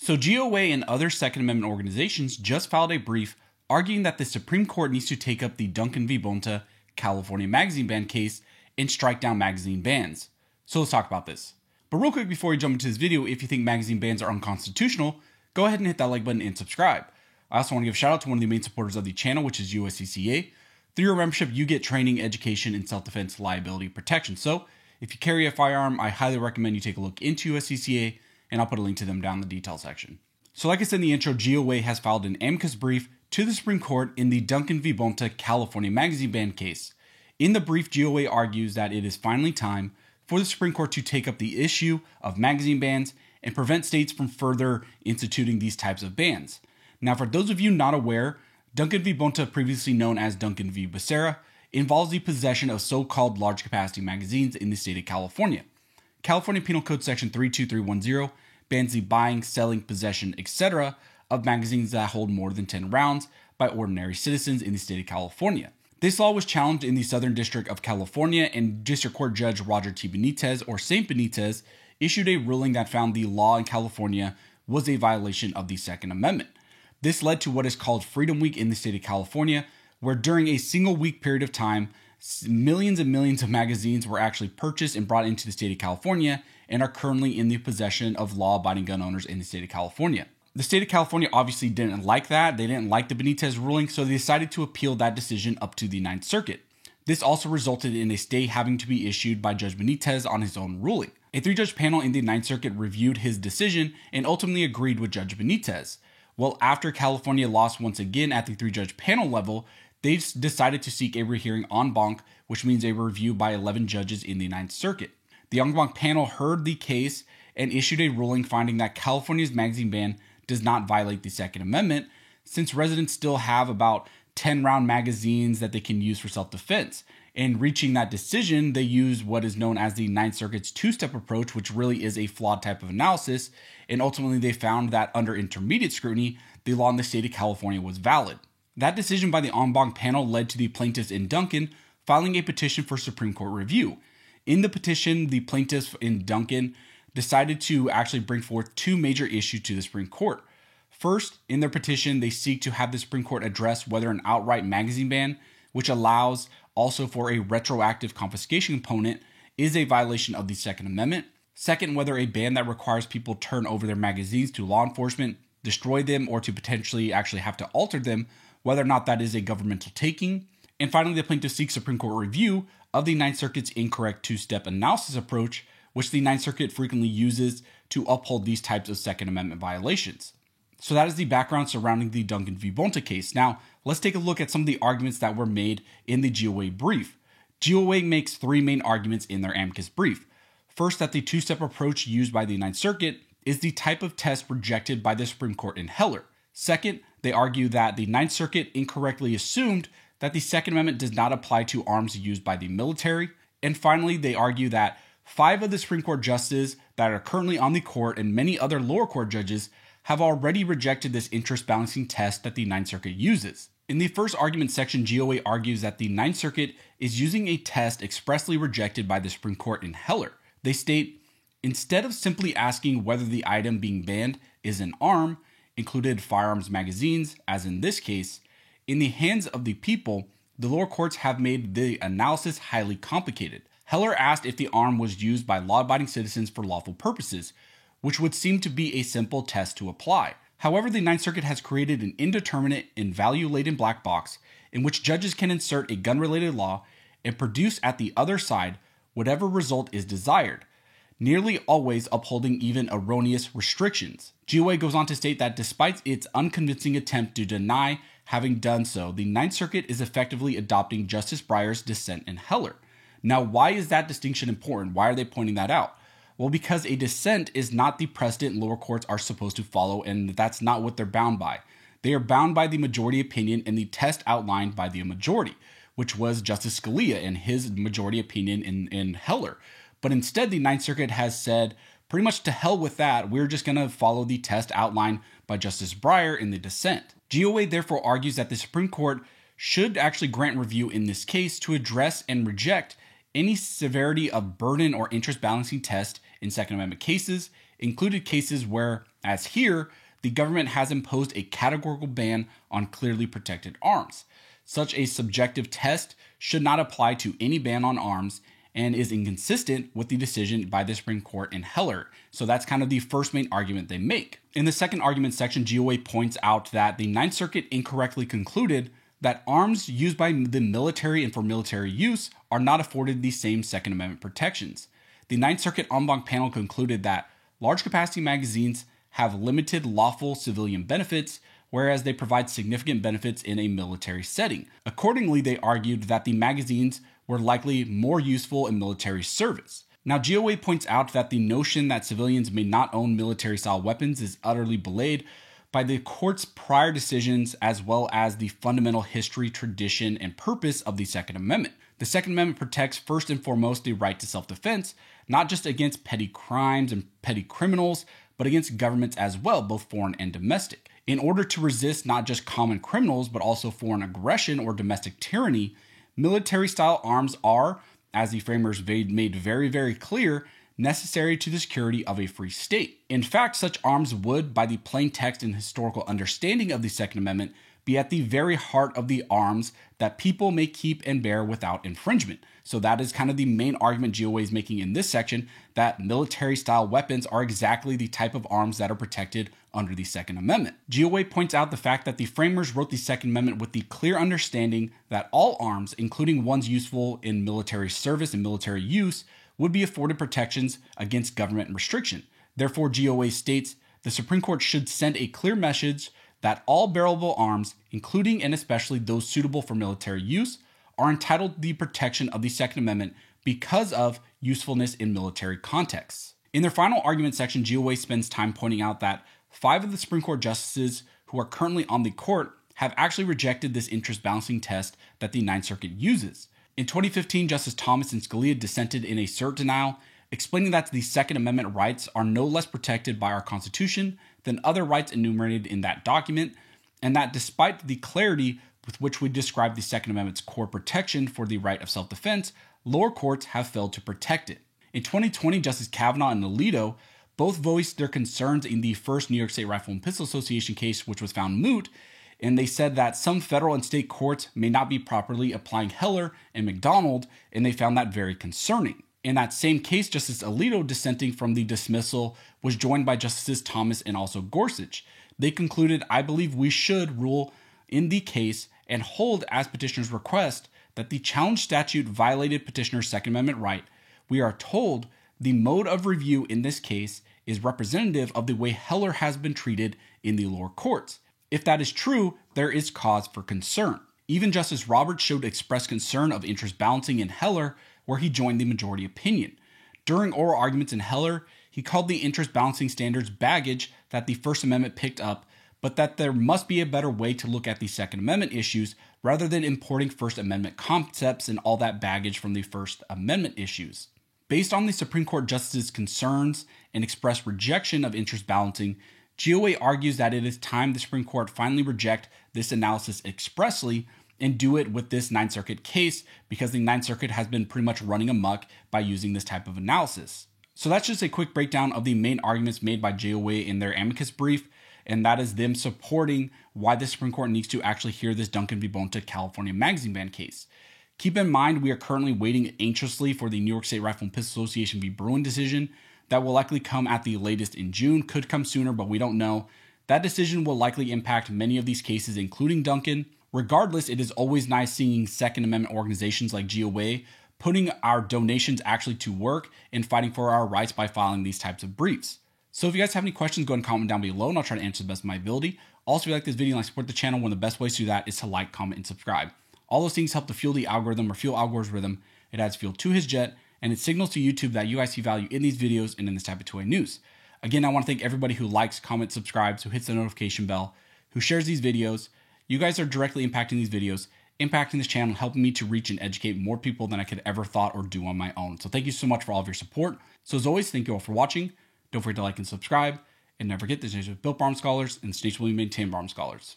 So GOA and other Second Amendment organizations just filed a brief arguing that the Supreme Court needs to take up the Duncan v. Bonta California magazine ban case and strike down magazine bans. So let's talk about this. But real quick before we jump into this video, if you think magazine bans are unconstitutional, go ahead and hit that like button and subscribe. I also want to give a shout out to one of the main supporters of the channel, which is USCCA. Through your membership, you get training, education, and self-defense liability protection. So if you carry a firearm, I highly recommend you take a look into USCCA, and I'll put a link to them down in the details section. So like I said in the intro, GOA has filed an amicus brief to the Supreme Court in the Duncan v. Bonta California magazine ban case. In the brief, GOA argues that it is finally time for the Supreme Court to take up the issue of magazine bans and prevent states from further instituting these types of bans. Now, for those of you not aware, Duncan v. Bonta, previously known as Duncan v. Becerra, involves the possession of so-called large capacity magazines in the state of California. California Penal Code Section 32310 bans the buying, selling, possession, etc. of magazines that hold more than 10 rounds by ordinary citizens in the state of California. This law was challenged in the Southern District of California, and District Court Judge Roger T. Benitez, or Saint Benitez, issued a ruling that found the law in California was a violation of the Second Amendment. This led to what is called Freedom Week in the state of California, where during a single week period of time, millions and millions of magazines were actually purchased and brought into the state of California and are currently in the possession of law-abiding gun owners in the state of California. The state of California obviously didn't like that. They didn't like the Benitez ruling, so they decided to appeal that decision up to the Ninth Circuit. This also resulted in a stay having to be issued by Judge Benitez on his own ruling. A 3-judge panel in the Ninth Circuit reviewed his decision and ultimately agreed with Judge Benitez. Well, after California lost once again at the 3-judge panel level, they decided to seek a rehearing en banc, which means a review by 11 judges in the Ninth Circuit. The en banc panel heard the case and issued a ruling finding that California's magazine ban does not violate the Second Amendment, since residents still have about 10-round magazines that they can use for self-defense. In reaching that decision, they used what is known as the Ninth Circuit's two-step approach, which really is a flawed type of analysis, and ultimately they found that under intermediate scrutiny, the law in the state of California was valid. That decision by the en banc panel led to the plaintiffs in Duncan filing a petition for Supreme Court review. In the petition, the plaintiffs in Duncan decided to actually bring forth two major issues to the Supreme Court. First, in their petition, they seek to have the Supreme Court address whether an outright magazine ban, which allows also for a retroactive confiscation component, is a violation of the Second Amendment. Second, whether a ban that requires people turn over their magazines to law enforcement, destroy them, or to potentially actually have to alter them, whether or not that is a governmental taking. And finally, the plaintiff seeks Supreme Court review of the Ninth Circuit's incorrect two-step analysis approach, which the Ninth Circuit frequently uses to uphold these types of Second Amendment violations. So that is the background surrounding the Duncan v. Bonta case. Now, let's take a look at some of the arguments that were made in the GOA brief. GOA makes three main arguments in their amicus brief. First, that the two-step approach used by the Ninth Circuit is the type of test rejected by the Supreme Court in Heller. Second, they argue that the Ninth Circuit incorrectly assumed that the Second Amendment does not apply to arms used by the military. And finally, they argue that 5 of the Supreme Court justices that are currently on the court and many other lower court judges have already rejected this interest balancing test that the Ninth Circuit uses. In the first argument section, GOA argues that the Ninth Circuit is using a test expressly rejected by the Supreme Court in Heller. They state, instead of simply asking whether the item being banned is an arm, included firearms magazines, as in this case, in the hands of the people, the lower courts have made the analysis highly complicated. Heller asked if the arm was used by law-abiding citizens for lawful purposes, which would seem to be a simple test to apply. However, the Ninth Circuit has created an indeterminate and value-laden black box in which judges can insert a gun-related law and produce at the other side whatever result is desired, nearly always upholding even erroneous restrictions. GOA goes on to state that despite its unconvincing attempt to deny having done so, the Ninth Circuit is effectively adopting Justice Breyer's dissent in Heller. Now, why is that distinction important? Why are they pointing that out? Well, because a dissent is not the precedent lower courts are supposed to follow, and that's not what they're bound by. They are bound by the majority opinion and the test outlined by the majority, which was Justice Scalia and his majority opinion in Heller. But instead, the Ninth Circuit has said, pretty much to hell with that, we're just going to follow the test outlined by Justice Breyer in the dissent. GOA therefore argues that the Supreme Court should actually grant review in this case to address and reject any severity of burden or interest balancing test in Second Amendment cases included cases where, as here, the government has imposed a categorical ban on clearly protected arms. Such a subjective test should not apply to any ban on arms and is inconsistent with the decision by the Supreme Court in Heller. So that's kind of the first main argument they make. In the second argument section, GOA points out that the Ninth Circuit incorrectly concluded that arms used by the military and for military use are not afforded the same Second Amendment protections. The Ninth Circuit en banc panel concluded that large capacity magazines have limited lawful civilian benefits, whereas they provide significant benefits in a military setting. Accordingly, they argued that the magazines were likely more useful in military service. Now, GOA points out that the notion that civilians may not own military-style weapons is utterly belayed by the court's prior decisions, as well as the fundamental history, tradition, and purpose of the Second Amendment. The Second Amendment protects first and foremost the right to self-defense, not just against petty crimes and petty criminals, but against governments as well, both foreign and domestic. In order to resist not just common criminals, but also foreign aggression or domestic tyranny, military-style arms are, as the framers made very, very clear, necessary to the security of a free state. In fact, such arms would, by the plain text and historical understanding of the Second Amendment, be at the very heart of the arms that people may keep and bear without infringement. So that is kind of the main argument GOA is making in this section, that military-style weapons are exactly the type of arms that are protected under the Second Amendment. GOA points out the fact that the framers wrote the Second Amendment with the clear understanding that all arms, including ones useful in military service and military use, would be afforded protections against government restriction. Therefore, GOA states the Supreme Court should send a clear message that all bearable arms, including and especially those suitable for military use, are entitled to the protection of the Second Amendment because of usefulness in military contexts. In their final argument section, GOA spends time pointing out that 5 of the Supreme Court justices who are currently on the court have actually rejected this interest balancing test that the Ninth Circuit uses. In 2015, Justice Thomas and Scalia dissented in a cert denial, explaining that the Second Amendment rights are no less protected by our Constitution than other rights enumerated in that document, and that despite the clarity with which we describe the Second Amendment's core protection for the right of self-defense, lower courts have failed to protect it. In 2020, Justice Kavanaugh and Alito both voiced their concerns in the first New York State Rifle and Pistol Association case, which was found moot, and they said that some federal and state courts may not be properly applying Heller and McDonald, and they found that very concerning. In that same case, Justice Alito, dissenting from the dismissal, was joined by Justices Thomas and also Gorsuch. They concluded, I believe we should rule in the case and hold, as petitioners request, that the challenge statute violated petitioner's Second Amendment right. We are told the mode of review in this case is representative of the way Heller has been treated in the lower courts. If that is true, there is cause for concern. Even Justice Roberts showed expressed concern of interest balancing in Heller, where he joined the majority opinion. During oral arguments in Heller, he called the interest balancing standards baggage that the First Amendment picked up, but that there must be a better way to look at the Second Amendment issues rather than importing First Amendment concepts and all that baggage from the First Amendment issues. Based on the Supreme Court justices' concerns and expressed rejection of interest balancing, GOA argues that it is time the Supreme Court finally reject this analysis expressly and do it with this Ninth Circuit case, because the Ninth Circuit has been pretty much running amok by using this type of analysis. So that's just a quick breakdown of the main arguments made by GOA in their amicus brief, and that is them supporting why the Supreme Court needs to actually hear this Duncan v. Bonta California magazine ban case. Keep in mind, we are currently waiting anxiously for the New York State Rifle and Pistol Association v. Bruen decision. That will likely come at the latest in June, could come sooner, but we don't know. That decision will likely impact many of these cases, including Duncan. Regardless, it is always nice seeing Second Amendment organizations like GOA putting our donations actually to work and fighting for our rights by filing these types of briefs. So if you guys have any questions, go ahead and comment down below and I'll try to answer the best of my ability. Also, if you like this video and like support the channel, one of the best ways to do that is to like, comment, and subscribe. All those things help to fuel the algorithm or fuel Al Gore's rhythm. It adds fuel to his jet, and it signals to YouTube that you guys see value in these videos and in this type of 2A news. Again, I want to thank everybody who likes, comments, subscribes, who hits the notification bell, who shares these videos. You guys are directly impacting these videos, impacting this channel, helping me to reach and educate more people than I could ever thought or do on my own. So thank you so much for all of your support. So as always, thank you all for watching. Don't forget to like and subscribe, and never forget this is Built Bar Arms Scholars, and the station will be maintained by Arms Scholars.